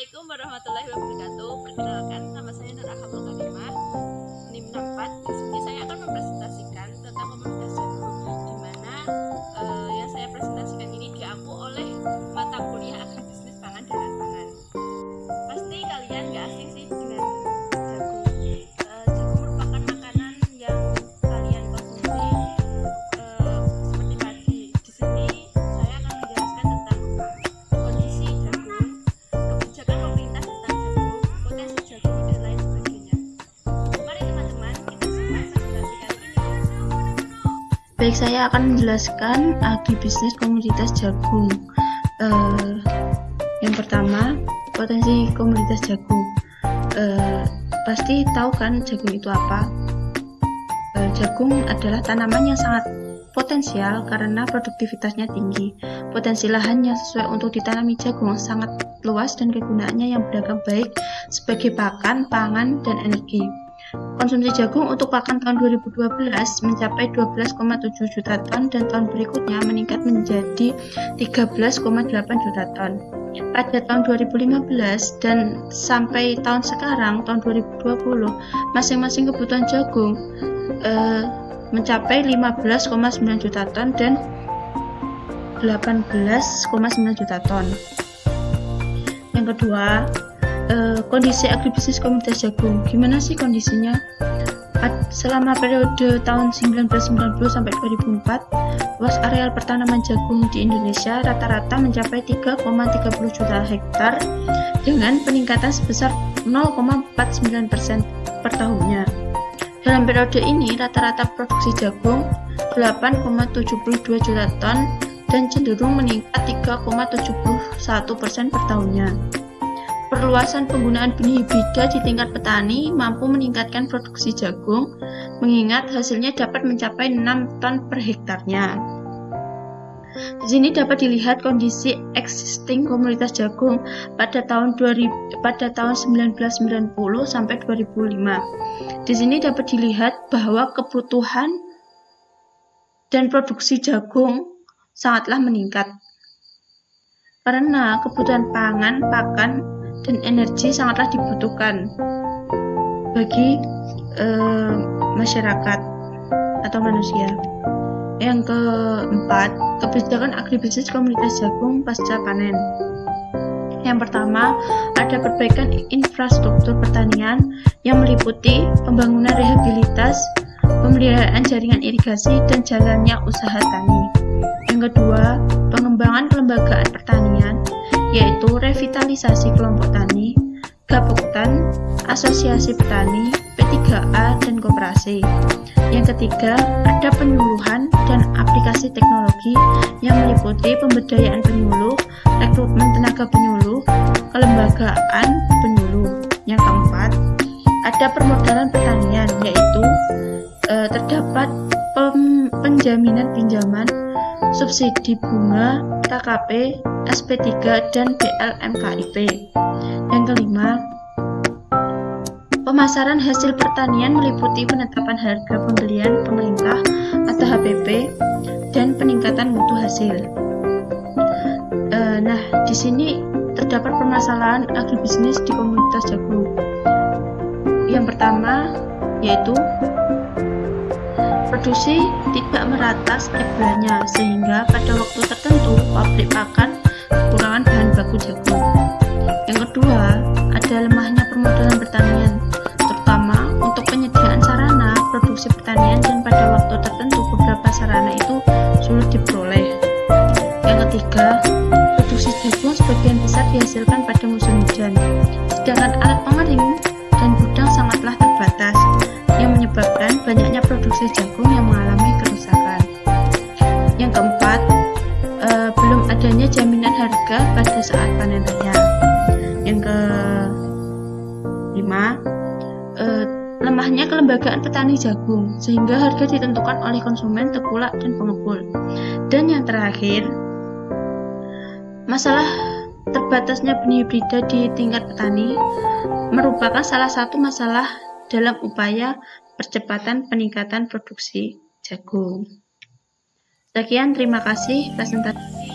Assalamualaikum warahmatullahi wabarakatuh. Perkenalkan, nama saya Nur Ahamul Karimah, NIM 64. Di sini saya akan mempresentasikan tentang komunitas jagung, di mana yang saya presentasikan ini diampu oleh mata kuliah agribisnis pangan dan pangan. Pasti kalian nggak asing sih dengan jagung. Jagung merupakan makanan yang kalian konsumsi seperti padi. Di sini saya akan menjelaskan tentang kondisi jagung, kebijakan pemerintah tentang jagung, potensi jagung, dan lain sebagainya. Mari teman-teman kita simak presentasi kali ini. Baik, saya akan menjelaskan agribisnis komoditas jagung. Yang pertama, potensi komoditas jagung. Pasti tahu kan jagung itu apa? Jagung adalah tanaman yang sangat potensial karena produktivitasnya tinggi. Potensi lahan yang sesuai untuk ditanami jagung sangat luas dan kegunaannya yang beragam, baik sebagai pakan, pangan, dan energi. Konsumsi jagung untuk pakan tahun 2012 mencapai 12,7 juta ton dan tahun berikutnya meningkat menjadi 13,8 juta ton. Pada tahun 2015 dan sampai tahun sekarang, tahun 2020, masing-masing kebutuhan jagung mencapai 15,9 juta ton dan 18,9 juta ton. Yang kedua, kondisi agribisnis komoditas jagung. Gimana sih kondisinya? Selama periode tahun 1990 sampai 2004, luas areal pertanaman jagung di Indonesia rata-rata mencapai 3,30 juta hektar dengan peningkatan sebesar 0,49% per tahunnya. Dalam periode ini, rata-rata produksi jagung 8,72 juta ton dan cenderung meningkat 3,71% per tahunnya. Perluasan penggunaan benih hibrida di tingkat petani mampu meningkatkan produksi jagung, mengingat hasilnya dapat mencapai 6 ton per hektarnya. Di sini dapat dilihat kondisi existing komoditas jagung pada tahun 1990 sampai 2005. Di sini dapat dilihat bahwa kebutuhan dan produksi jagung sangatlah meningkat karena kebutuhan pangan, pakan, dan energi sangatlah dibutuhkan bagi masyarakat atau manusia. Yang keempat, kebijakan agribisnis komoditas jagung pasca panen. Yang pertama, ada perbaikan infrastruktur pertanian yang meliputi pembangunan rehabilitas, pemeliharaan jaringan irigasi, dan jalannya usaha tani. Yang kedua, pengembangan kelembagaan pertanian, yaitu revitalisasi kelompok tani, gaboktan, asosiasi petani, P3A, dan koperasi. Yang ketiga, ada penyuluhan dan aplikasi teknologi yang meliputi pemberdayaan penyuluh, rekrutmen tenaga penyuluh, kelembagaan penyuluh. Yang keempat, ada permodalan pertanian, yaitu terdapat penjaminan pinjaman, subsidi bunga, KKP, SP3, dan BLMKIP. Yang kelima, pemasaran hasil pertanian meliputi penetapan harga pembelian pemerintah atau HPP dan peningkatan mutu hasil. Nah, di sini terdapat permasalahan agribisnis di komoditas jagung. Yang pertama yaitu produksi tidak merata setiap bulannya, sehingga pada waktu tertentu pabrik pakan kekurangan bahan baku jagung. Yang kedua, ada lemahnya permodalan pertanian, terutama untuk penyediaan sarana produksi pertanian, dan pada waktu tertentu beberapa sarana itu sulit diperoleh. Yang ketiga, produksi jagung sebagian besar dihasilkan pada musim hujan, sedangkan alat pengering dan gudang sangatlah terbatas, yang menyebabkan banyaknya produksi jagung yang mengalami kerusakan. Yang keempat, belum adanya jaminan harga pada saat panen raya. Yang kelima, lemahnya kelembagaan petani jagung, sehingga harga ditentukan oleh konsumen, tengkulak, dan pengepul. Dan yang terakhir, masalah terbatasnya benih hibrida di tingkat petani merupakan salah satu masalah dalam upaya percepatan peningkatan produksi jagung. Sekian, terima kasih presentasi.